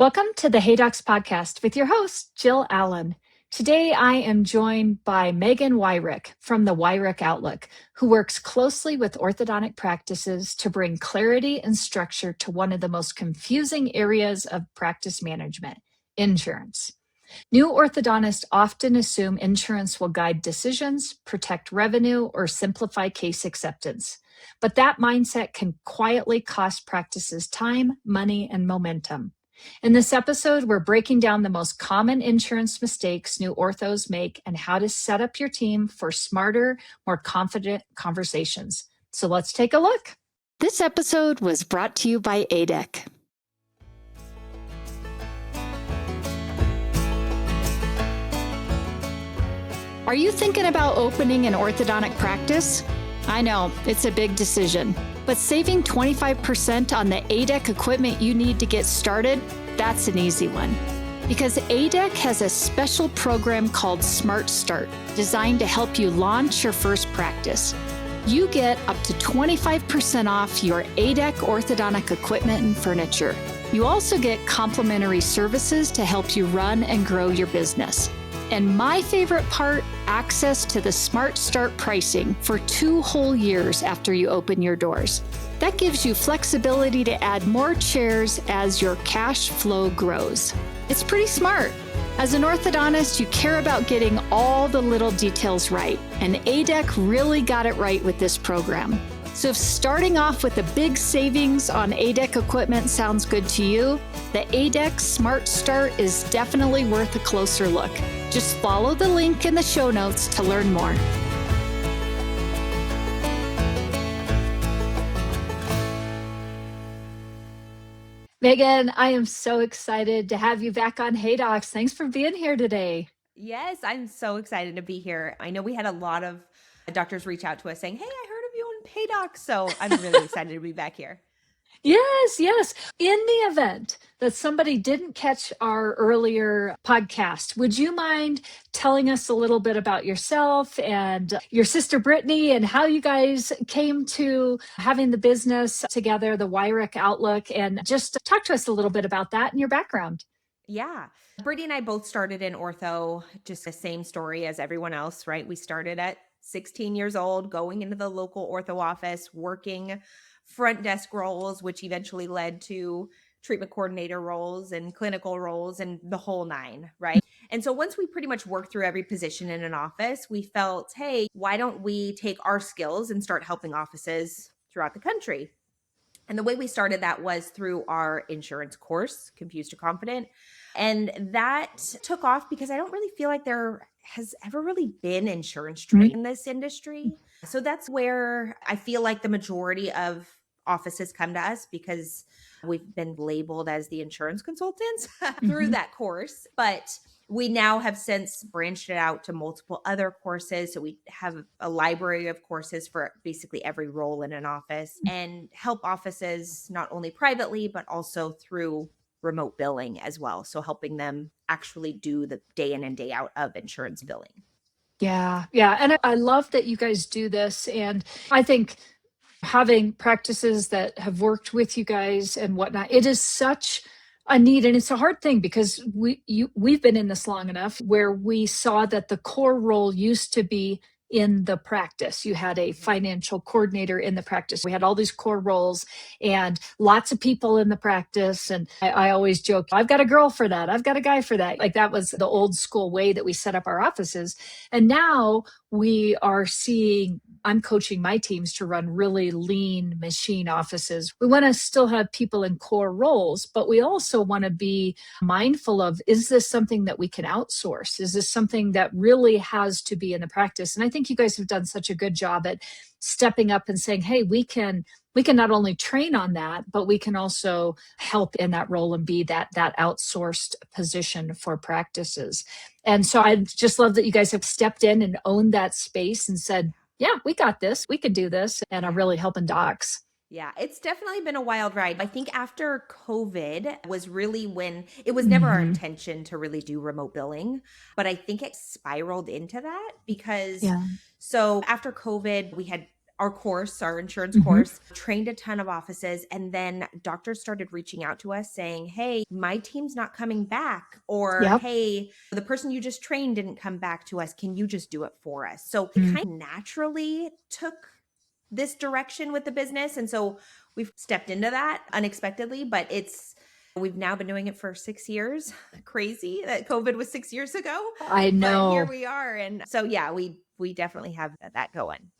Welcome to the Hey Docs podcast with your host, Jill Allen. Today, I am joined by Megan Wyrick from the Wyrick Outlook, who works closely with orthodontic practices to bring clarity and structure to one of the most confusing areas of practice management, insurance. New orthodontists often assume insurance will guide decisions, protect revenue, or simplify case acceptance. But that mindset can quietly cost practices time, money, and momentum. In this episode, we're breaking down the most common insurance mistakes new orthos make and how to set up your team for smarter, more confident conversations. So let's take a look. This episode was brought to you by ADEC. Are you thinking about opening an orthodontic practice? I know, it's a big decision, but saving 25% on the ADEC equipment you need to get started, that's an easy one. Because ADEC has a special program called Smart Start, designed to help you launch your first practice. You get up to 25% off your ADEC orthodontic equipment and furniture. You also get complimentary services to help you run and grow your business. And my favorite part, access to the Smart Start pricing for 2 whole years after you open your doors. That gives you flexibility to add more chairs as your cash flow grows. It's pretty smart. As an orthodontist, you care about getting all the little details right, and ADEC really got it right with this program. So if starting off with a big savings on ADEC equipment sounds good to you, the ADEC Smart Start is definitely worth a closer look. Just follow the link in the show notes to learn more. Megan, I am so excited to have you back on Hey Docs. Thanks for being here today. Yes, I'm so excited to be here. I know we had a lot of doctors reach out to us saying, hey, I heard of you on Hey Docs. So I'm really excited to be back here. Yes. In the event that somebody didn't catch our earlier podcast, would you mind telling us a little bit about yourself and your sister Brittany and how you guys came to having the business together, the Wyrick Outlook, and just talk to us a little bit about that and your background? Yeah. Brittany and I both started in ortho, just the same story as everyone else, right? We started at 16 years old, going into the local ortho office, working front desk roles, which eventually led to treatment coordinator roles and clinical roles and the whole nine, right? And so once we pretty much worked through every position in an office, we felt, hey, why don't we take our skills and start helping offices throughout the country? And the way we started that was through our insurance course, Confused to Confident. And that took off because I don't really feel like there has ever really been insurance training in this industry. So that's where I feel like the majority of offices come to us because we've been labeled as the insurance consultants through that course. But we now have since branched it out to multiple other courses. So we have a library of courses for basically every role in an office and help offices not only privately, but also through remote billing as well. So helping them actually do the day in and day out of insurance billing. Yeah. And I love that you guys do this. And I think having practices that have worked with you guys and whatnot, it is such a need, and it's a hard thing because we've been in this long enough where we saw that the core role used to be in the practice. You had a financial coordinator in the practice. We had all these core roles and lots of people in the practice. And I always joke, I've got a girl for that. I've got a guy for that. Like that was the old school way that we set up our offices. And now we are seeing, I'm coaching my teams to run really lean machine offices. We want to still have people in core roles, but we also want to be mindful of, is this something that we can outsource? Is this something that really has to be in the practice? And I think you guys have done such a good job at stepping up and saying, hey, we can not only train on that, but we can also help in that role and be that outsourced position for practices. And so I just love that you guys have stepped in and owned that space and said, yeah, we got this. We could do this, and are really helping docs. Yeah, it's definitely been a wild ride. I think after COVID was really when it was never our intention to really do remote billing, but I think it spiraled into that because so after COVID, we had our course, our insurance Mhm. course, trained a ton of offices. And then doctors started reaching out to us saying, hey, my team's not coming back. Or, Yep. hey, the person you just trained didn't come back to us. Can you just do it for us? So it Mm. kind of naturally took this direction with the business. And so we've stepped into that unexpectedly, but we've now been doing it for 6 years. Crazy that COVID was 6 years ago, I but here know. we are. And so, yeah, we definitely have that going.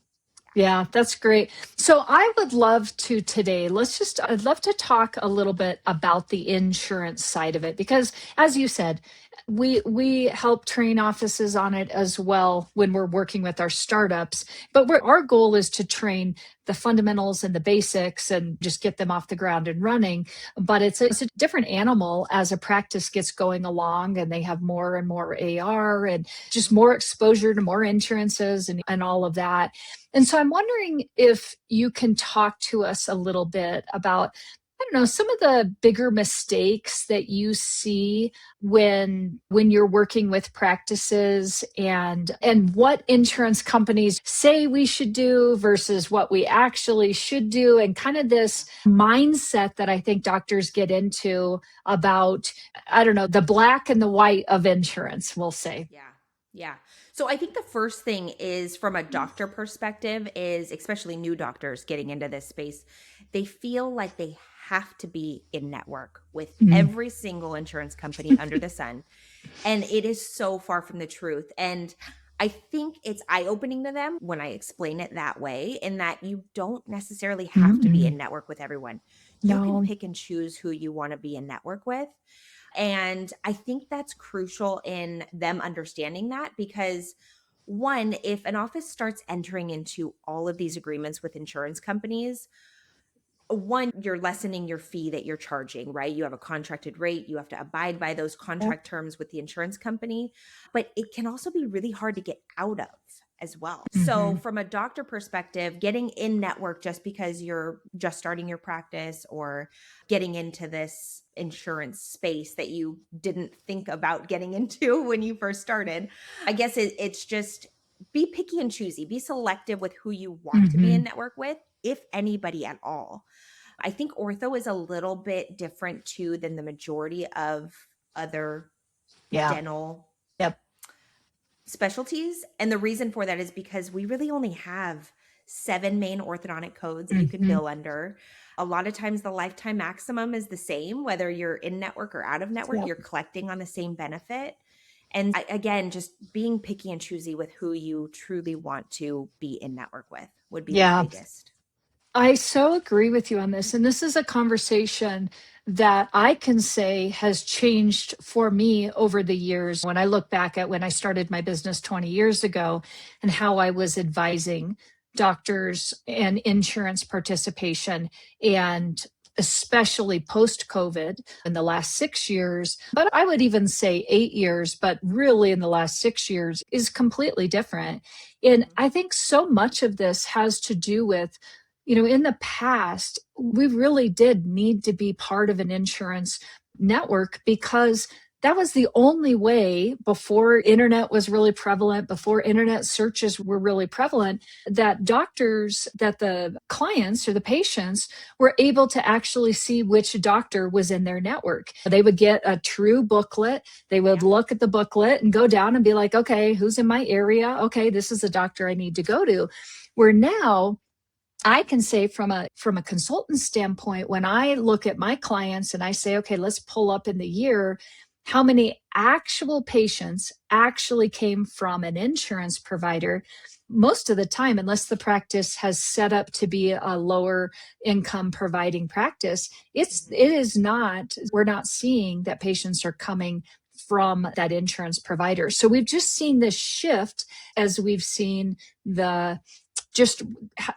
Yeah, that's great. So I would love to today, I'd love to talk a little bit about the insurance side of it because as you said, we help train offices on it as well when we're working with our startups. But our goal is to train the fundamentals and the basics and just get them off the ground and running. But it's a different animal as a practice gets going along and they have more and more AR and just more exposure to more insurances and all of that. And so I'm wondering if you can talk to us a little bit about, I don't know, some of the bigger mistakes that you see when you're working with practices and what insurance companies say we should do versus what we actually should do and kind of this mindset that I think doctors get into about, I don't know, the black and the white of insurance, we'll say. Yeah. Yeah. So I think the first thing is from a doctor perspective is especially new doctors getting into this space, they feel like they have to be in network with Mm. every single insurance company under the sun. And it is so far from the truth. And I think it's eye opening to them when I explain it that way, in that you don't necessarily have to be Mm-mm. in network with everyone. You can No. pick and choose who you want to be in network with. And I think that's crucial in them understanding that because, one, if an office starts entering into all of these agreements with insurance companies, one, you're lessening your fee that you're charging, right? You have a contracted rate, you have to abide by those Yep. contract terms with the insurance company, but it can also be really hard to get out of as well. So, Mhm. from a doctor perspective, getting in network just because you're just starting your practice or getting into this insurance space that you didn't think about getting into when you first started, I guess it's just be picky and choosy, be selective with who you want to be in Mhm. network with, if anybody at all. I think ortho is a little bit different too than the majority of other Yeah. dental Yep. specialties. And the reason for that is because we really only have 7 main orthodontic codes that you can Mhm. bill under. A lot of times the lifetime maximum is the same, whether you're in network or out of network, Yep. you're collecting on the same benefit. And again, just being picky and choosy with who you truly want to be in network with would be the Yeah. biggest. I so agree with you on this. And this is a conversation that I can say has changed for me over the years. When I look back at when I started my business 20 years ago and how I was advising doctors and insurance participation, and especially post COVID in the last 6 years, but I would even say 8 years, but really in the last 6 years is completely different. And Mhm. I think so much of this has to do with in the past, we really did need to be part of an insurance network because that was the only way before internet was really prevalent, before internet searches were really prevalent, that the clients or the patients were able to actually see which doctor was in their network. They would get a true booklet. They would Yeah. look at the booklet and go down and be like, okay, who's in my area? Okay, this is the doctor I need to go to. Where now, I can say from a consultant standpoint, when I look at my clients and I say, okay, let's pull up in the year how many actual patients actually came from an insurance provider. Most of the time, unless the practice has set up to be a lower income providing practice, Mhm. it is not, we're not seeing that patients are coming from that insurance provider. So we've just seen this shift as we've seen the just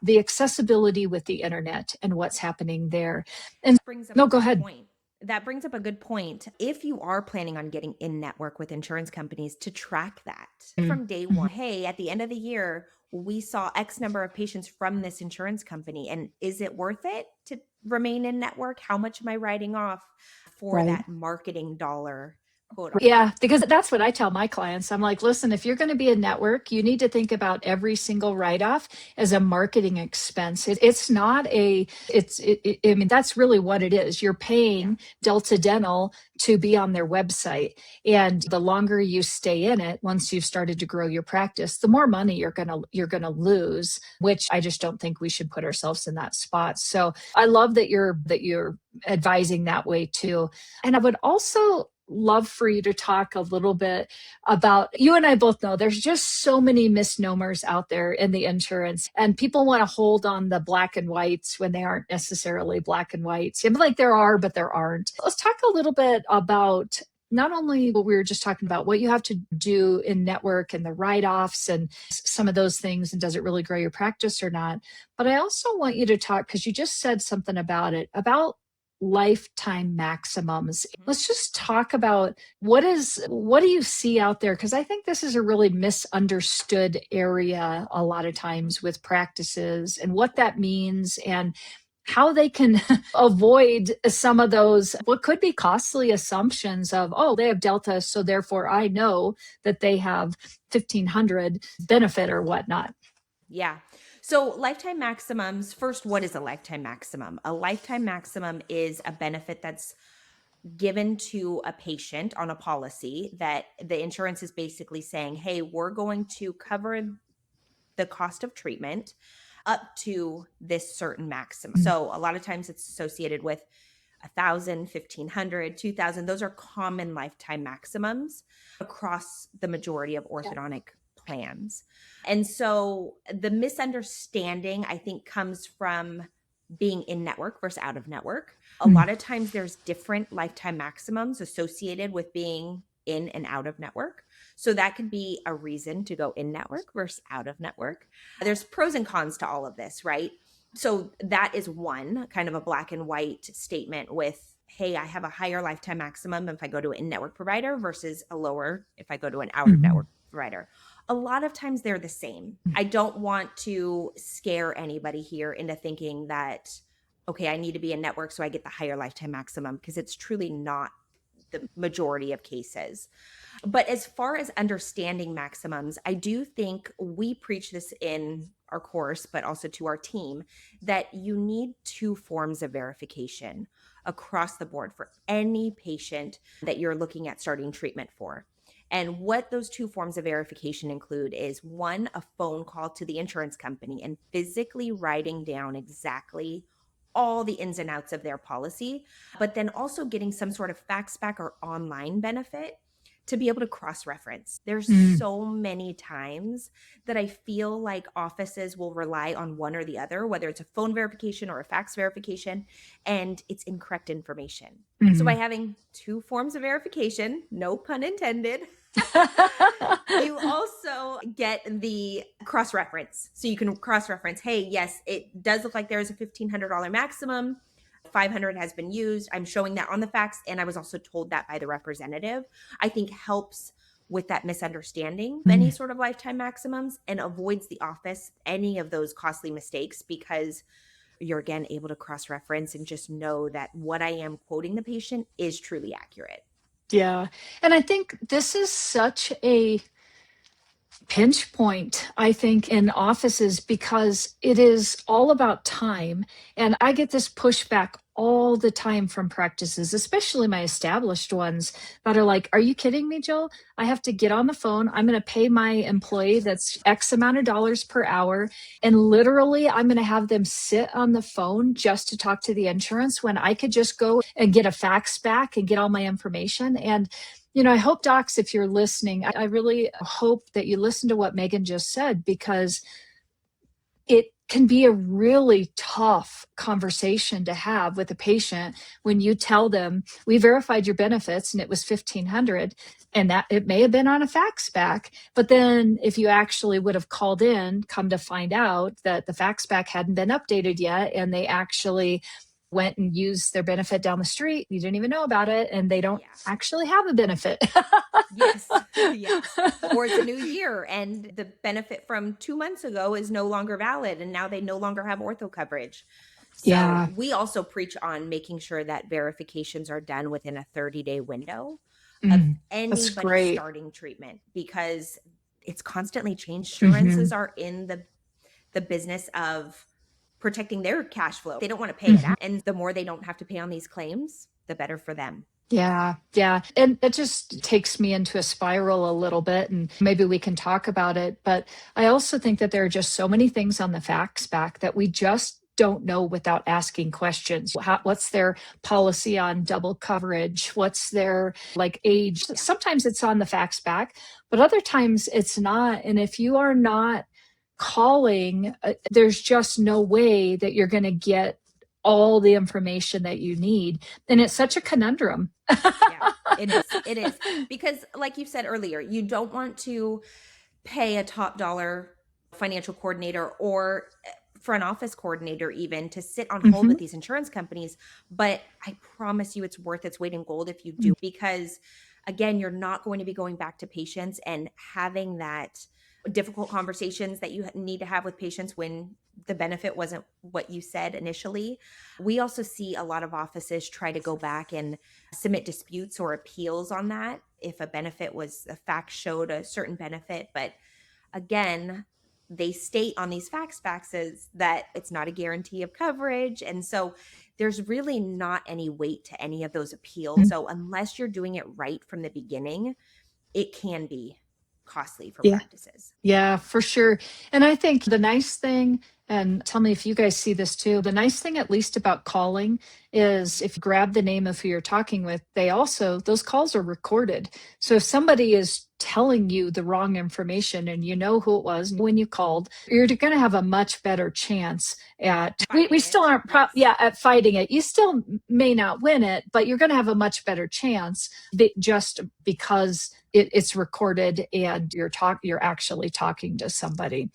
the accessibility with the internet and what's happening there. And Brings up a no, go good ahead. point. That brings up a good point. If you are planning on getting in network with insurance companies, to track that from day Mhm. one. Hey, at the end of the year, we saw X number of patients from this insurance company. And is it worth it to remain in network? How much am I writing off for Right. that marketing dollar quote unquote. Yeah, because that's what I tell my clients. I'm like, listen, if you're going to be a network, you need to think about every single write-off as a marketing expense. It's not I mean, that's really what it is. You're paying Delta Dental to be on their website. And the longer you stay in it, once you've started to grow your practice, the more money you're gonna lose, which I just don't think we should put ourselves in that spot. So I love that you're advising that way too. And I would also love for you to talk a little bit about, you and I both know there's just so many misnomers out there in the insurance, and people want to hold on the black and whites when they aren't necessarily black and whites. I mean, like there are, but there aren't. Let's talk a little bit about not only what we were just talking about, what you have to do in network and the write-offs and some of those things, and does it really grow your practice or not? But I also want you to talk, because you just said something about it, about lifetime maximums. Let's just talk about what do you see out there? Because I think this is a really misunderstood area a lot of times with practices, and what that means, and how they can avoid some of those what could be costly assumptions of, oh, they have Delta, so therefore I know that they have 1,500 benefit or whatnot. Yeah. So, lifetime maximums, first, what is a lifetime maximum? A lifetime maximum is a benefit that's given to a patient on a policy that the insurance is basically saying, hey, we're going to cover the cost of treatment up to this certain maximum. So, a lot of times it's associated with 1,000, 1,500, 2,000. Those are common lifetime maximums across the majority of orthodontic plans. And so the misunderstanding, I think, comes from being in network versus out of network. A lot of times there's different lifetime maximums associated with being in and out of network. So that could be a reason to go in network versus out of network. There's pros and cons to all of this, right? So that is one kind of a black and white statement with, hey, I have a higher lifetime maximum if I go to an in-network provider versus a lower if I go to an out-of-network provider. A lot of times they're the same. I don't want to scare anybody here into thinking that, okay, I need to be in network so I get the higher lifetime maximum, because it's truly not the majority of cases. But as far as understanding maximums, I do think we preach this in our course, but also to our team, that you need two forms of verification across the board for any patient that you're looking at starting treatment for. And what those two forms of verification include is, one, a phone call to the insurance company and physically writing down exactly all the ins and outs of their policy, but then also getting some sort of fax back or online benefit to be able to cross-reference. There's so many times that I feel like offices will rely on one or the other, whether it's a phone verification or a fax verification, and it's incorrect information. So by having two forms of verification, no pun intended, you also get the cross-reference. So you can cross-reference, hey, yes, it does look like there's a $1,500 maximum. 500 has been used. I'm showing that on the fax, and I was also told that by the representative. I think helps with that misunderstanding of any sort of lifetime maximums, and avoids the office any of those costly mistakes, because you're again able to cross-reference and just know that what I am quoting the patient is truly accurate. Yeah. And I think this is such a pinch point, I think, in offices, because it is all about time. And I get this pushback all the time from practices, especially my established ones, that are like, are you kidding me, Jill? I have to get on the phone. I'm going to pay my employee that's X amount of dollars per hour. And literally, I'm going to have them sit on the phone just to talk to the insurance, when I could just go and get a fax back and get all my information. And I hope, docs, if you're listening, I really hope that you listen to what Megan just said, because it can be a really tough conversation to have with a patient when you tell them, we verified your benefits and it was 1,500, and that it may have been on a fax back. But then if you actually would have called in, come to find out that the fax back hadn't been updated yet, and they actually went and used their benefit down the street, you didn't even know about it, and they don't actually have a benefit. Yes. Yes. Or it's a new year and the benefit from 2 months ago is no longer valid, and now they no longer have ortho coverage. So Yeah. we also preach on making sure that verifications are done within a 30-day window. of That's anybody great. starting treatment, because it's constantly changed. Hmm. Insurances are in the business of protecting their cash flow. They don't want to pay it Hmm. out. And the more they don't have to pay on these claims, the better for them. Yeah, yeah. And it just takes me into a spiral a little bit, and maybe we can talk about it. But I also think that there are just so many things on the facts back that we just don't know without asking questions. What's their policy on double coverage? What's their like age? Yeah. Sometimes it's on the facts back, but other times it's not. And if you are not calling, there's just no way that you're going to get all the information that you need. And it's such a conundrum. Yeah, it is. It is. Because, like you said earlier, you don't want to pay a top dollar financial coordinator or front office coordinator even to sit on hold with Mhm. these insurance companies. But I promise you it's worth its weight in gold if you do, because again, you're not going to be going back to patients and having that difficult conversations that you need to have with patients when the benefit wasn't what you said initially. We also see a lot of offices try to go back and submit disputes or appeals on that if a benefit was, the facts showed a certain benefit, but again, they state on these fax faxes that it's not a guarantee of coverage. And so there's really not any weight to any of those appeals. So unless you're doing it right from the beginning, it can be costly for Yeah. practices. Yeah, for sure. And I think the nice thing, and tell me if you guys see this too, the nice thing, at least about calling, is if you grab the name of who you're talking with, those calls are recorded. So if somebody is telling you the wrong information and you know who it was when you called, you're going to have a much better chance at, we Fighting still it. aren't, Yes. at fighting it. You still may not win it, but you're going to have a much better chance just because it's recorded and you're actually talking to somebody.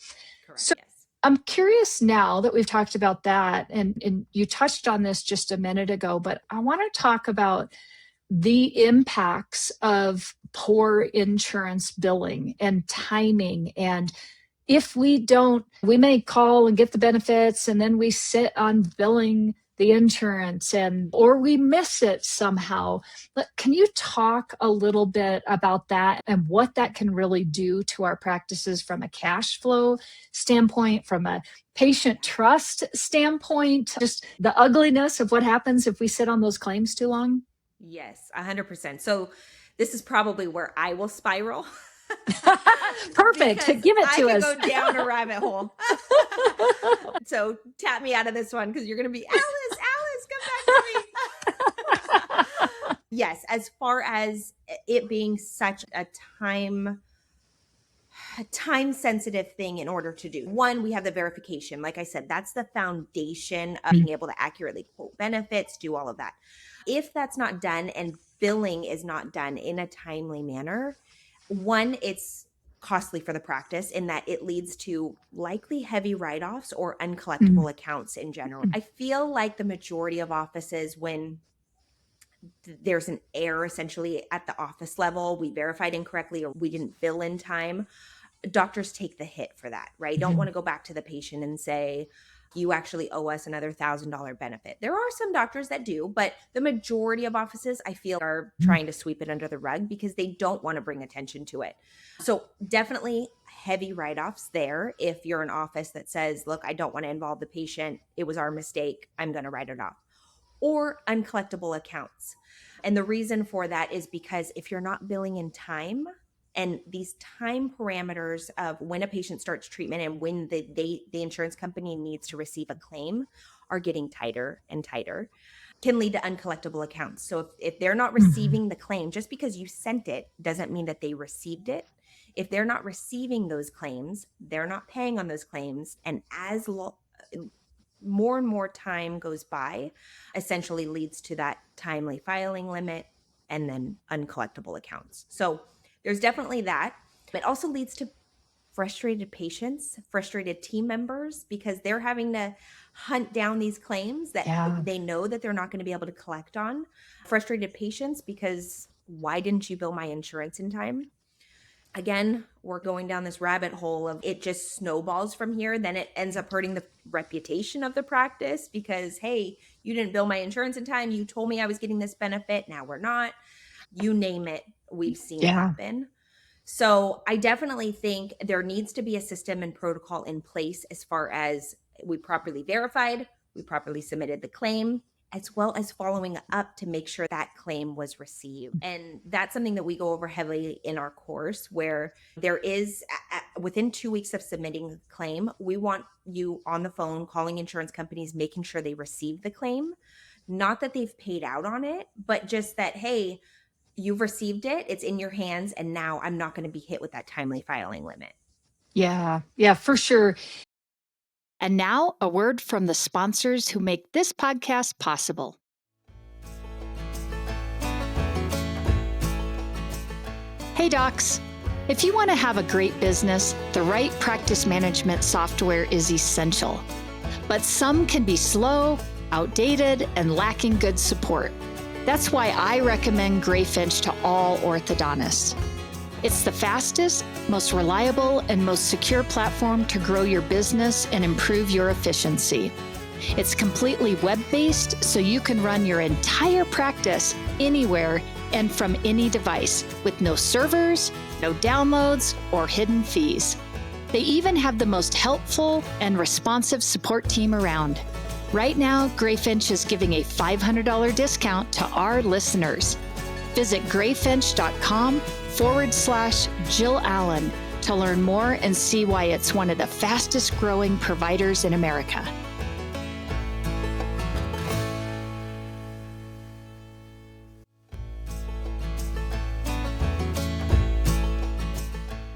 Correct. So Yes. I'm curious now that we've talked about that, and you touched on this just a minute ago, but I want to talk about the impacts of poor insurance billing and timing. And if we don't, we may call and get the benefits and then we sit on billing the insurance, and or we miss it somehow. But can you talk a little bit about that and what that can really do to our practices from a cash flow standpoint, from a patient trust standpoint, just the ugliness of what happens if we sit on those claims too long? Yes, 100%. So this is probably where I will spiral Perfect. because Give it I to could us. go down a rabbit hole. So tap me out of this one because you're going to be, Alice, come back to me. Yes, as far as it being such a time sensitive thing in order to do. One, we have the verification. Like I said, that's the foundation of being able to accurately quote benefits, do all of that. If that's not done and billing is not done in a timely manner, one, it's costly for the practice in that it leads to likely heavy write-offs or uncollectible accounts in general. I feel like the majority of offices, when there's an error essentially at the office level, we verified incorrectly or we didn't bill in time, doctors take the hit for that, right? Don't want to go back to the patient and say, you actually owe us another $1,000 benefit. There are some doctors that do, but the majority of offices I feel are trying to sweep it under the rug because they don't want to bring attention to it. So definitely heavy write-offs there. If you're an office that says, look, I don't want to involve the patient, it was our mistake, I'm going to write it off. Or uncollectible accounts. And the reason for that is because if you're not billing in time, and these time parameters of when a patient starts treatment and when the insurance company needs to receive a claim are getting tighter and tighter, can lead to uncollectible accounts. So if they're not receiving the claim, just because you sent it doesn't mean that they received it. If they're not receiving those claims, they're not paying on those claims. And as more and more time goes by, essentially leads to that timely filing limit and then uncollectible accounts. So there's definitely that. It also leads to frustrated patients, frustrated team members, because they're having to hunt down these claims that Yeah. they know that they're not going to be able to collect on. Frustrated patients because why didn't you bill my insurance in time? Again, we're going down this rabbit hole of it just snowballs from here. Then it ends up hurting the reputation of the practice because, hey, you didn't bill my insurance in time. You told me I was getting this benefit. Now we're not. You name it, we've seen it Yeah. happen. So I definitely think there needs to be a system and protocol in place as far as we properly verified, we properly submitted the claim, as well as following up to make sure that claim was received. And that's something that we go over heavily in our course, where there is, within 2 weeks of submitting the claim, we want you on the phone calling insurance companies, making sure they receive the claim. Not that they've paid out on it, but just that, hey, you've received it, it's in your hands, and now I'm not going to be hit with that timely filing limit. Yeah. Yeah, for sure. And now, a word from the sponsors who make this podcast possible. Hey, docs. If you want to have a great business, the right practice management software is essential. But some can be slow, outdated, and lacking good support. That's why I recommend Greyfinch to all orthodontists. It's the fastest, most reliable, and most secure platform to grow your business and improve your efficiency. It's completely web-based, so you can run your entire practice anywhere and from any device with no servers, no downloads, or hidden fees. They even have the most helpful and responsive support team around. Right now, Greyfinch is giving a $500 discount to our listeners. Visit greyfinch.com/Jill Allen to learn more and see why it's one of the fastest growing providers in America.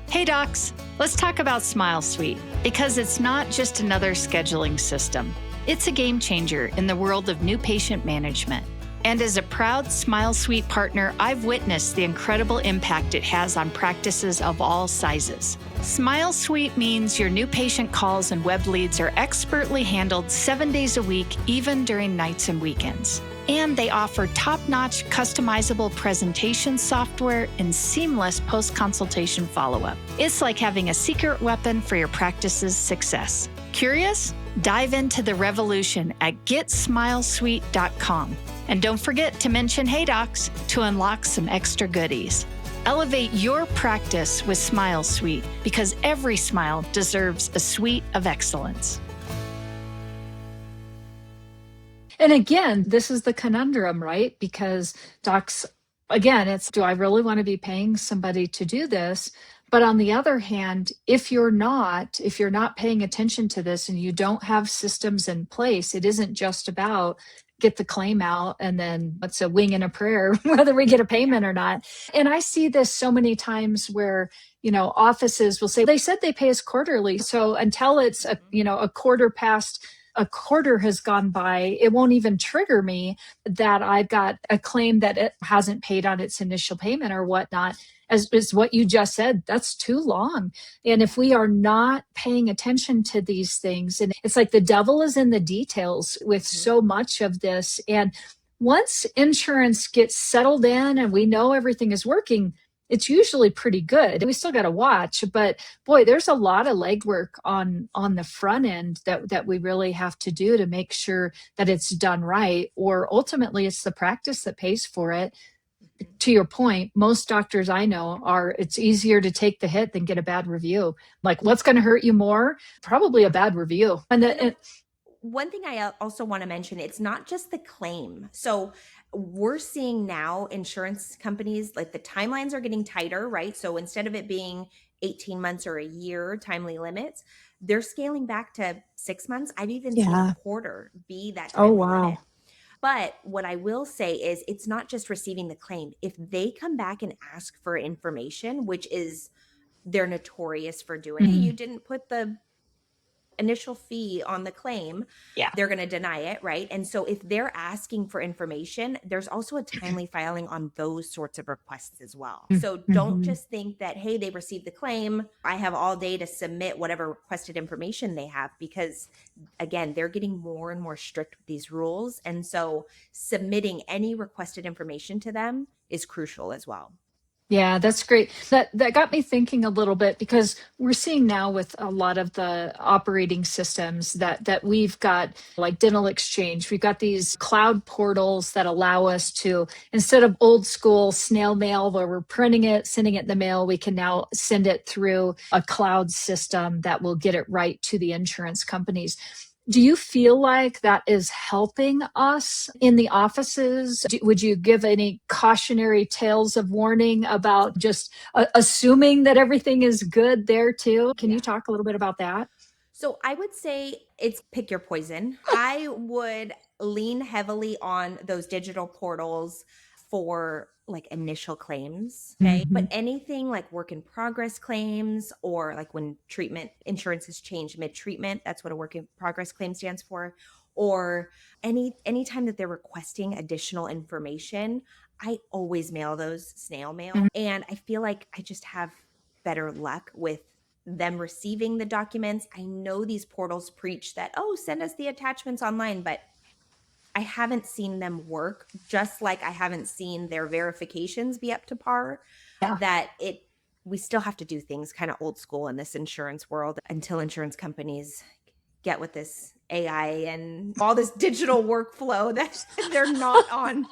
Hey docs, let's talk about Smile Suite, because it's not just another scheduling system. It's a game changer in the world of new patient management. And as a proud Smile Suite partner, I've witnessed the incredible impact it has on practices of all sizes. Smile Suite means your new patient calls and web leads are expertly handled 7 days a week, even during nights and weekends. And they offer top-notch customizable presentation software and seamless post-consultation follow-up. It's like having a secret weapon for your practice's success. Curious? Dive into the revolution at getsmilesuite.com. And don't forget to mention Hey Docs to unlock some extra goodies. Elevate your practice with Smile Suite, because every smile deserves a suite of excellence. And again, this is the conundrum, right? Because docs, again, it's, do I really want to be paying somebody to do this? But on the other hand, if you're not paying attention to this and you don't have systems in place, it isn't just about get the claim out and then it's a wing and a prayer, whether we get a payment or not. And I see this so many times where, offices will say, they said they pay us quarterly. So until it's a quarter past, a quarter has gone by, it won't even trigger me that I've got a claim that it hasn't paid on its initial payment or whatnot. As is what you just said, that's too long. And if we are not paying attention to these things, and it's like the devil is in the details with so much of this. And once insurance gets settled in and we know everything is working, it's usually pretty good. We still got to watch, but boy, there's a lot of legwork on the front end that we really have to do to make sure that it's done right. Or ultimately, it's the practice that pays for it. To your point, most doctors I know it's easier to take the hit than get a bad review. Like, what's going to hurt you more? Probably a bad review. One thing I also want to mention, it's not just the claim. So we're seeing now insurance companies, like the timelines are getting tighter, right? So instead of it being 18 months or a year timely limits, they're scaling back to 6 months. I've even seen a quarter be that Oh, timely wow. limit. But what I will say is it's not just receiving the claim. If they come back and ask for information, which is they're notorious for doing, hey, you didn't put the initial fee on the claim, Yeah. they're going to deny it, right? And so if they're asking for information, there's also a timely filing on those sorts of requests as well. So don't just think that, hey, they received the claim, I have all day to submit whatever requested information they have, because again, they're getting more and more strict with these rules. And so submitting any requested information to them is crucial as well. Yeah, that's great. That got me thinking a little bit because we're seeing now with a lot of the operating systems that we've got like dental exchange, we've got these cloud portals that allow us to, instead of old school snail mail where we're printing it, sending it in the mail, we can now send it through a cloud system that will get it right to the insurance companies. Do you feel like that is helping us in the offices? Would you give any cautionary tales of warning about just assuming that everything is good there too? Can you Yeah. talk a little bit about that? So I would say it's pick your poison. I would lean heavily on those digital portals for like initial claims. Okay. But Mhm. anything like work in progress claims or like when treatment insurance has changed mid treatment, that's what a work in progress claim stands for. Or anytime that they're requesting additional information, I always mail those snail mail. Mhm. And I feel like I just have better luck with them receiving the documents. I know these portals preach that, oh, send us the attachments online, but I haven't seen them work, just like I haven't seen their verifications be up to par. Yeah. That we still have to do things kind of old school in this insurance world until insurance companies get with this AI and all this digital workflow that they're not on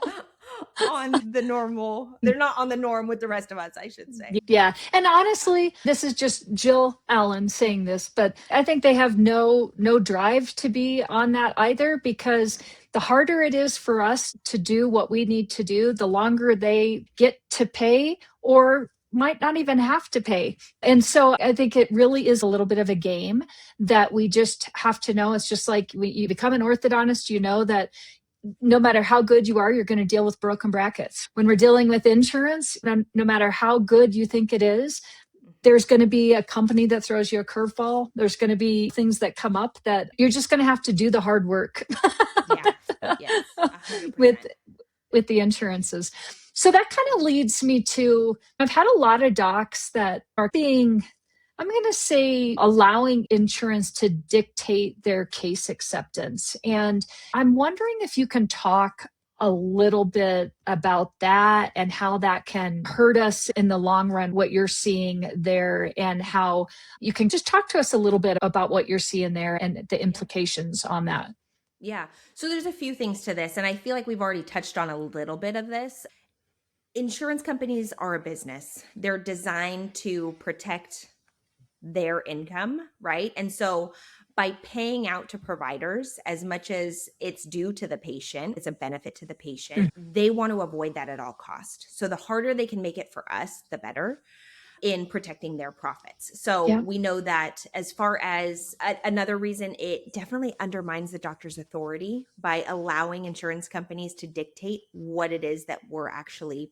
the normal. They're not on the norm with the rest of us, I should say. Yeah. And honestly, this is just Jill Allen saying this, but I think they have no drive to be on that either because the harder it is for us to do what we need to do, the longer they get to pay or might not even have to pay. And so I think it really is a little bit of a game that we just have to know. It's just like when you become an orthodontist, you know that no matter how good you are, you're going to deal with broken brackets. When we're dealing with insurance, no matter how good you think it is, there's going to be a company that throws you a curveball. There's going to be things that come up that you're just going to have to do the hard work Yeah. Yes. with 100%. with the insurances. So that kind of leads me to I've had a lot of docs that are being, I'm going to say, allowing insurance to dictate their case acceptance. And I'm wondering if you can talk a little bit about that and how that can hurt us in the long run, what you're seeing there, and how you can just talk to us a little bit about what you're seeing there and the Yeah. implications on that. Yeah. So there's a few things to this, and I feel like we've already touched on a little bit of this. Insurance companies are a business. They're designed to protect their income, right? And so by paying out to providers as much as it's due to the patient, it's a benefit to the patient, they want to avoid that at all cost. So the harder they can make it for us, the better in protecting their profits. So Yeah. we know that as far as another reason, it definitely undermines the doctor's authority by allowing insurance companies to dictate what it is that we're actually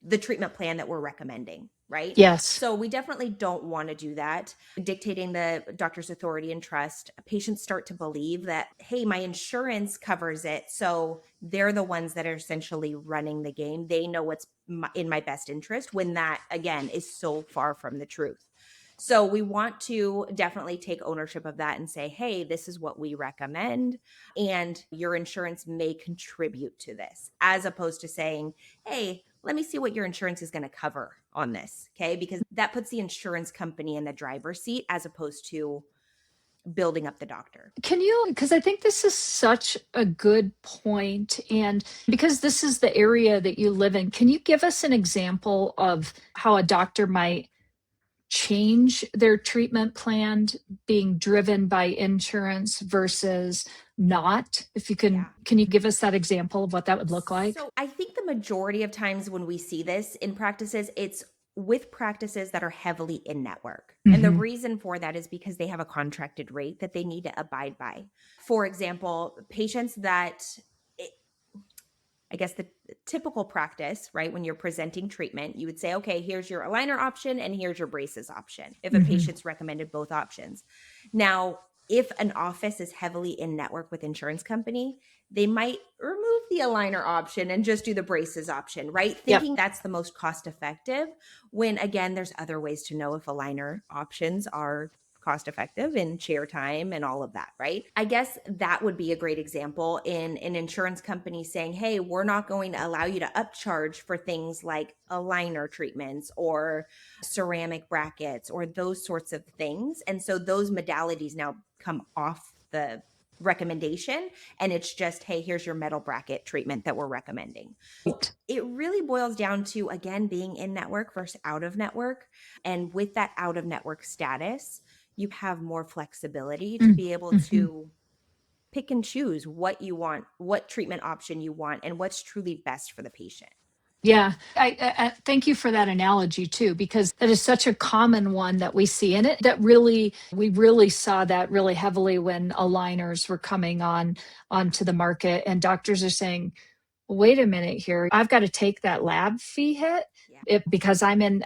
the treatment plan that we're recommending, right? Yes. So we definitely don't want to do that. Dictating the doctor's authority and trust, patients start to believe that, hey, my insurance covers it. So they're the ones that are essentially running the game. They know what's in my best interest when that, again, is so far from the truth. So we want to definitely take ownership of that and say, hey, this is what we recommend. And your insurance may contribute to this, as opposed to saying, hey, let me see what your insurance is going to cover on this. Okay. Because that puts the insurance company in the driver's seat as opposed to building up the doctor. Can you, because I think this is such a good point, and because this is the area that you live in, can you give us an example of how a doctor might change their treatment plan being driven by insurance versus not? If you Yeah. can you give us that example of what that would look like? So I think the majority of times when we see this in practices, it's with practices that are heavily in network. And the Mhm. reason for that is because they have a contracted rate that they need to abide by. For example, patients that I guess the typical practice, right? When you're presenting treatment, you would say, okay, here's your aligner option and here's your braces option if a Mhm. patient's recommended both options. Now, if an office is heavily in network with insurance company, they might remove the aligner option and just do the braces option, right? Yep. Thinking that's the most cost effective when again, there's other ways to know if aligner options are cost effective in chair time and all of that, right? I guess that would be a great example in an insurance company saying, hey, we're not going to allow you to upcharge for things like aligner treatments or ceramic brackets or those sorts of things. And so those modalities now come off the recommendation, and it's just, hey, here's your metal bracket treatment that we're recommending. It really boils down to, again, being in network versus out of network. And with that out of network status, you have more flexibility to be able to pick and choose what you want, what treatment option you want, and what's truly best for the patient. Yeah, I thank you for that analogy too, because that is such a common one that we see in it. That really, we really saw that really heavily when aligners were coming onto the market, and doctors are saying, wait a minute here, I've got to take that lab fee hit. Yeah. Because I'm in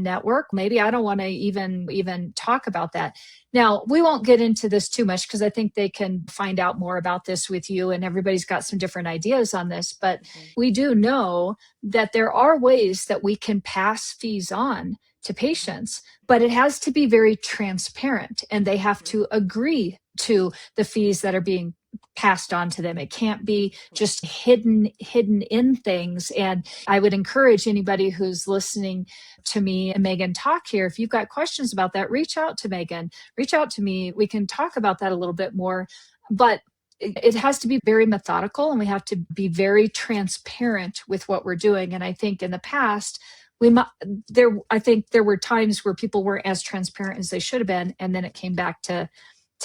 network, maybe I don't want to even talk about that. Now, we won't get into this too much because I think they can find out more about this with you, and everybody's got some different ideas on this, but we do know that there are ways that we can pass fees on to patients, but it has to be very transparent, and they have to agree to the fees that are being passed on to them. It can't be just hidden in things. And I would encourage anybody who's listening to me and Megan talk here, if you've got questions about that, reach out to Megan, reach out to me. We can talk about that a little bit more. But it has to be very methodical, and we have to be very transparent with what we're doing. And I think in the past, I think there were times where people weren't as transparent as they should have been, and then it came back to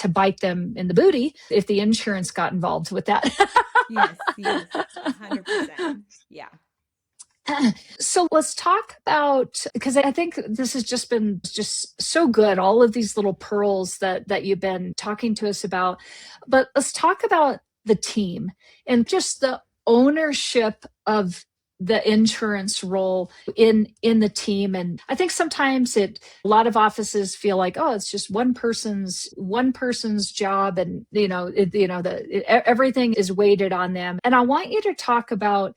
bite them in the booty if the insurance got involved with that. Yes, 100%. Yeah. So let's talk about, because I think this has just been just so good, all of these little pearls that you've been talking to us about. But let's talk about the team and just the ownership of the insurance role in the team. And I think sometimes a lot of offices feel like, oh, it's just one person's job, and everything is weighted on them. And I want you to talk about,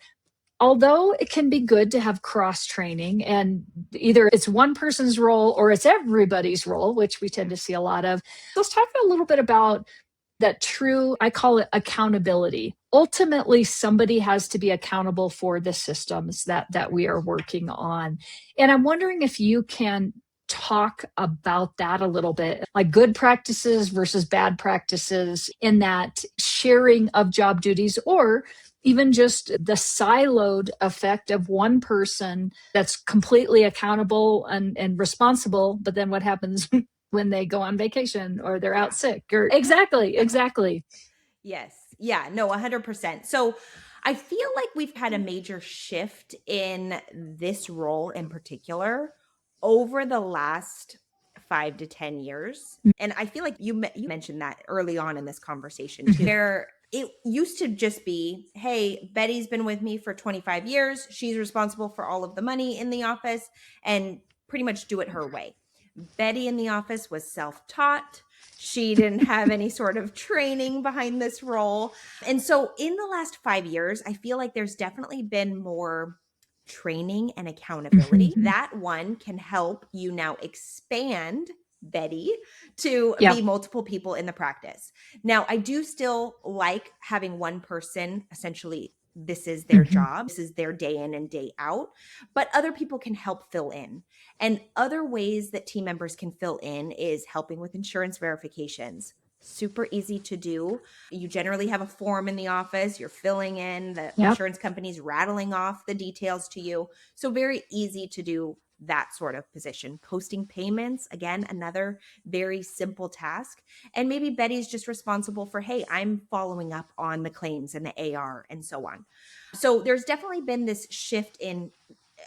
although it can be good to have cross training, and either it's one person's role or it's everybody's role, which we tend to see a lot of. Let's talk a little bit about that true, I call it accountability. Ultimately, somebody has to be accountable for the systems that we are working on. And I'm wondering if you can talk about that a little bit, like good practices versus bad practices in that sharing of job duties, or even just the siloed effect of one person that's completely accountable and responsible, but then what happens when they go on vacation or they're out sick? Or exactly. Yes. Yeah. No, 100%. So I feel like we've had a major shift in this role in particular over the last 5 to 10 years. And I feel like you mentioned that early on in this conversation too, where it used to just be, hey, Betty's been with me for 25 years. She's responsible for all of the money in the office, and pretty much do it her way. Betty in the office was self-taught. She didn't have any sort of training behind this role. And so in the last 5 years, I feel like there's definitely been more training and accountability. That one can help you now expand Betty to be multiple people in the practice. Now, I do still like having one person, essentially, this is their job, this is their day in and day out, but other people can help fill in. And other ways that team members can fill in is helping with insurance verifications. Super easy to do. You generally have a form in the office, you're filling in, the insurance company's rattling off the details to you. So very easy to do that sort of position. Posting payments, again, another very simple task. And maybe Betty's just responsible for, hey, I'm following up on the claims and the AR and so on. So there's definitely been this shift in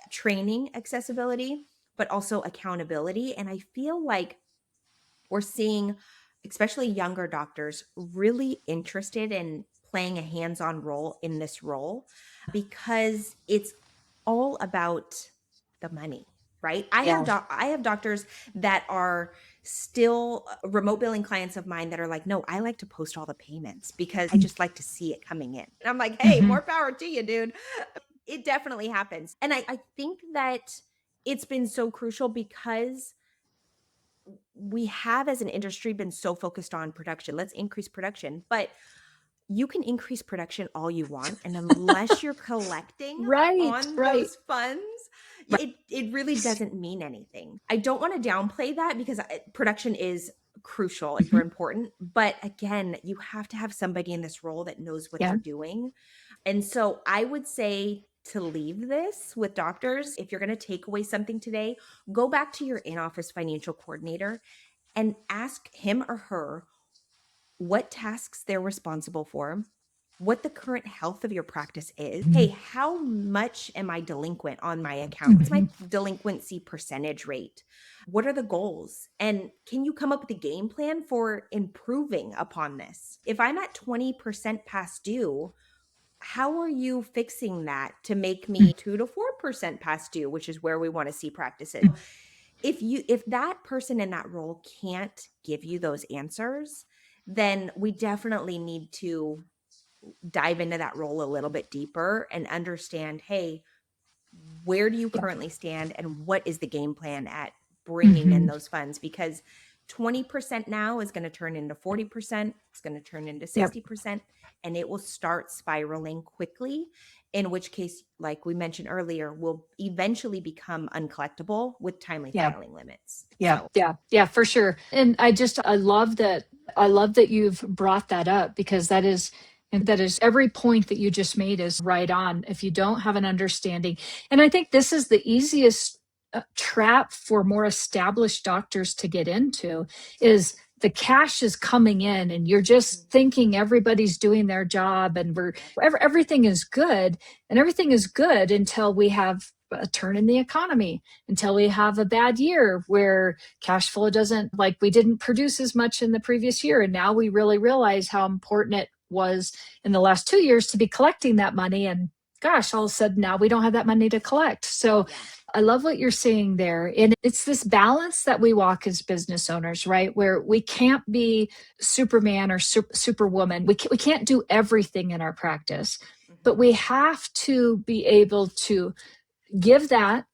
training accessibility, but also accountability. And I feel like we're seeing, especially younger doctors, really interested in playing a hands-on role in this role because it's all about the money, right? I have doctors that are still remote billing clients of mine that are like, no, I like to post all the payments because I just like to see it coming in. And I'm like, hey, more power to you, dude. It definitely happens. And I think that it's been so crucial because we have as an industry been so focused on production. Let's increase production. But you can increase production all you want. And unless you're collecting Right, on right. those funds, it really doesn't mean anything. I don't want to downplay that because production is crucial, super Mhm. important. But again, you have to have somebody in this role that knows what Yeah. they're doing. And so I would say to leave this with doctors, if you're going to take away something today, go back to your in office financial coordinator and ask him or her what tasks they're responsible for, what the current health of your practice is. Hey, how much am I delinquent on my account? What's my Mhm. delinquency percentage rate? What are the goals? And can you come up with a game plan for improving upon this? If I'm at 20% past due, how are you fixing that to make me 2 to 4% past due, which is where we want to see practices? If that person in that role can't give you those answers, then we definitely need to dive into that role a little bit deeper and understand, hey, where do you Yeah. currently stand and what is the game plan at bringing in Mhm. those funds? Because 20% now is going to turn into 40%, it's going to turn into Yep. 60%, and it will start spiraling quickly, in which case, like we mentioned earlier, will eventually become uncollectible with timely Yeah. filing limits. Yeah, So, yeah, yeah, for sure. And I love that you've brought that up because that is every point that you just made is right on. If you don't have an understanding, and I think this is the easiest trap for more established doctors to get into is the cash is coming in and you're just thinking everybody's doing their job and everything is good, and everything is good until we have a turn in the economy, until we have a bad year where cash flow doesn't, like, we didn't produce as much in the previous year. And now we really realize how important it was in the last 2 years to be collecting that money. And gosh, all of a sudden now we don't have that money to collect. So yeah. I love what you're saying there. And it's this balance that we walk as business owners, right? Where we can't be Superman or Superwoman. We can't do everything in our practice, but we have to be able to give that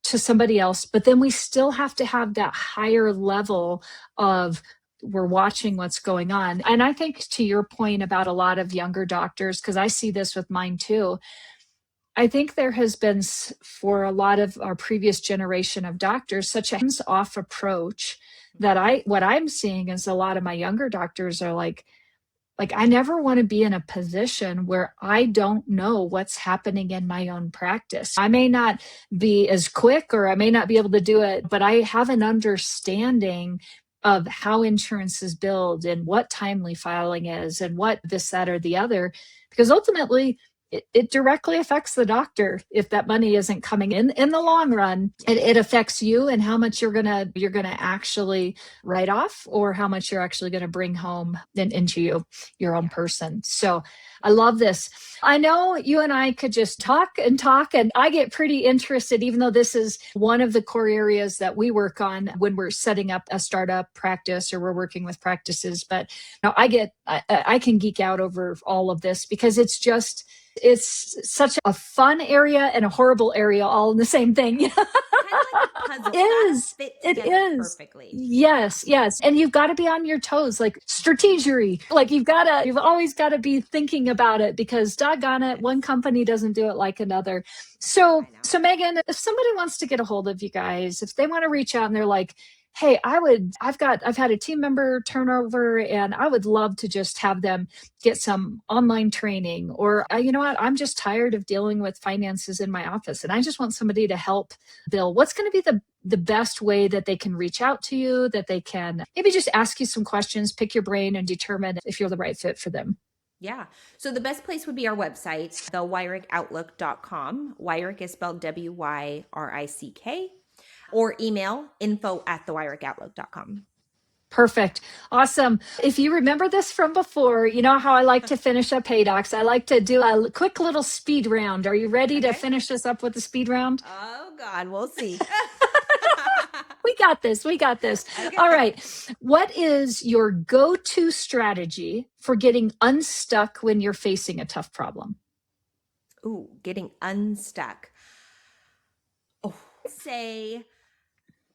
to somebody else, but then we still have to have that higher level of we're watching what's going on. And I think to your point about a lot of younger doctors, because I see this with mine too, I think there has been for a lot of our previous generation of doctors such a hands-off approach that what I'm seeing is a lot of my younger doctors are like, I never want to be in a position where I don't know what's happening in my own practice. I may not be as quick or I may not be able to do it, but I have an understanding of how insurance is billed and what timely filing is and what this, that, or the other. Because ultimately, it directly affects the doctor if that money isn't coming in the long run. It affects you and how much you're gonna actually write off or how much you're actually going to bring home into your own person. So I love this. I know you and I could just talk and talk, and I get pretty interested, even though this is one of the core areas that we work on when we're setting up a startup practice or we're working with practices. But I can geek out over all of this because it's such a fun area and a horrible area all in the same thing. Kind of like a puzzle. Is Fit it together is perfectly. yes, yes, and you've got to be on your toes, like strategery, like you've always got to be thinking about it because doggone it, one company doesn't do it like another. I So know. Megan, if somebody wants to get a hold of you guys, if they want to reach out and they're like, hey, I've had a team member turnover and I would love to just have them get some online training, or you know what, I'm just tired of dealing with finances in my office and I just want somebody to help bill, what's going to be the best way that they can reach out to you, that they can maybe just ask you some questions, pick your brain, and determine if you're the right fit for them? Yeah. So the best place would be our website, thewyrickoutlook.com. Wyrick is spelled WYRICK, or email info@thewyrickoutlook.com. Perfect. Awesome. If you remember this from before, you know how I like to finish up Hey Docs. I like to do a quick little speed round. Are you ready to Okay. finish this up with the speed round? Oh, God. We'll see. We got this. We got this. Okay. All right. What is your go to strategy for getting unstuck when you're facing a tough problem? Ooh, getting unstuck. Oh, say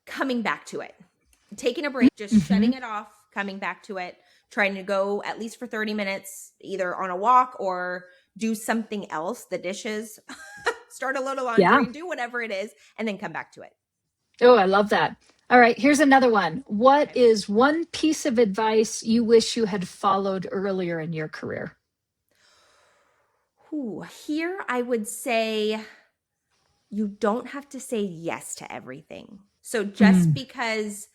coming back to it. taking a break, just Mm-hmm. shutting it off, coming back to it, trying to go at least for 30 minutes, either on a walk or do something else, the dishes, start a load of Yeah. laundry, do whatever it is, and then come back to it. Oh, I love that. All right, here's another one. What Okay. is one piece of advice you wish you had followed earlier in your career? Ooh, here I would say you don't have to say yes to everything. So just Mm. because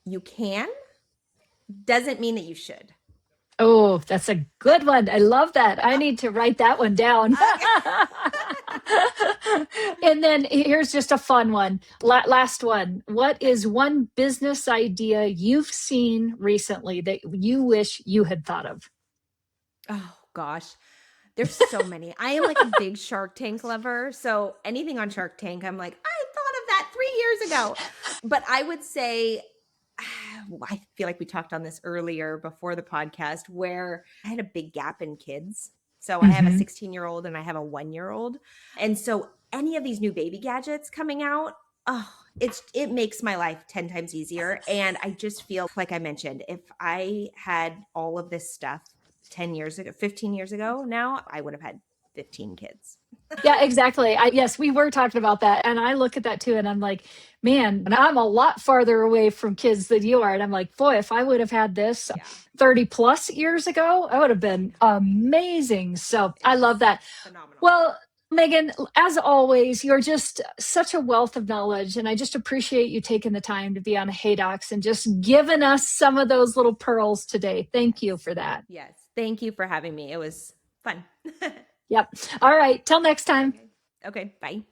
you can doesn't mean that you should. Oh, that's a good one. I love that. I need to write that one down. And then here's just a fun one. Last one. What Okay. is one business idea you've seen recently that you wish you had thought of? Oh gosh. There's so many. I am like a big Shark Tank lover. So anything on Shark Tank, I'm like, I thought of that 3 years ago. But I would say, I feel like we talked on this earlier before the podcast where I had a big gap in kids. So I have a Hmm. 16-year-old and I have a 1-year-old. And so any of these new baby gadgets coming out, oh, it makes my life 10 times easier. And I just feel like I mentioned, if I had all of this stuff 10 years ago, 15 years ago now, I would have had 15 kids. Yeah, exactly. Yes, we were talking about that. And I look at that too, and I'm like, man, and I'm a lot farther away from kids than you are. And I'm like, boy, if I would have had this Yeah. 30 plus years ago, I would have been amazing. So I It's love that. phenomenal. Well, Megan, as always, you're just such a wealth of knowledge. And I just appreciate you taking the time to be on Hey Docs and just giving us some of those little pearls today. Thank you Yes. for that. Yes. Thank you for having me. It was fun. Yep. All right. Till next time. Okay. Okay. Bye.